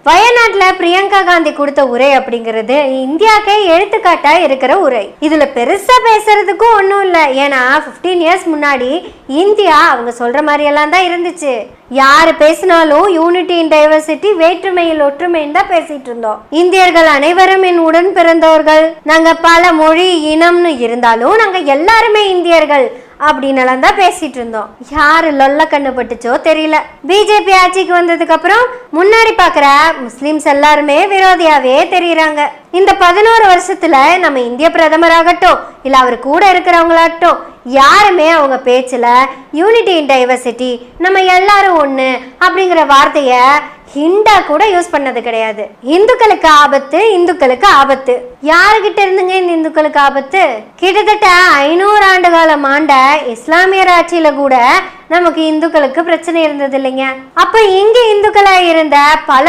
வயநாட்டுல பிரியங்கா காந்தி கொடுத்த உரை அப்படிங்கிறது இந்தியாக்கே எடுத்துக்காட்டா இருக்கிற உரை. இதுல பெருசா பேசுறதுக்கும் ஒன்றும் இல்லை. ஏன்னா 15 இயர்ஸ் முன்னாடி இந்தியா அவங்க சொல்ற மாதிரி எல்லாம் தான் இருந்துச்சு. யாரு பேசினாலும் யூனிட்டி இன் டைவர்சிட்டி, வேற்றுமையில் ஒற்றுமைன்னு தான் பேசிட்டு இருந்தோம். இந்தியர்கள் அனைவரும் என் உடன் பிறந்தவர்கள், நாங்க பல மொழி இனம்னு இருந்தாலும் நாங்க எல்லாருமே இந்தியர்கள் அப்படின்னு தான் பேசிட்டு இருந்தோம். யாரு லொல்ல கண்ணு பட்டுச்சோ தெரியல. பிஜேபி ஆட்சிக்கு வந்ததுக்கு அப்புறம் முன்னாடி பாக்குற முஸ்லிம்ஸ் எல்லாருமே விரோதியாவே தெரியுறாங்க. இந்த 11 வருஷத்துல நம்ம இந்திய பிரதமராகட்டும் இல்ல அவர் கூட இருக்கிறவங்களாகட்டும் யாருமே அவங்க பேச்சுல யூனிட்டி இன் டைவர்சிட்டி, நம்ம எல்லாரும் ஒண்ணு அப்படிங்கிற வார்த்தைய ஹிண்டா கூட யூஸ் பண்ணது கிடையாது. இந்துக்களுக்கு ஆபத்து, இந்துக்களுக்கு ஆபத்து. யாருகிட்ட இருந்துங்க இந்த இந்துக்களுக்கு ஆபத்து? கிட்டத்தட்ட 500 ஆண்டு காலம் ஆண்ட இஸ்லாமியர் ஆட்சியில கூட நமக்கு இந்துக்களுக்கு பிரச்சனை இருந்தது இல்லைங்க. அப்ப இங்க இந்துக்களா இருந்த பல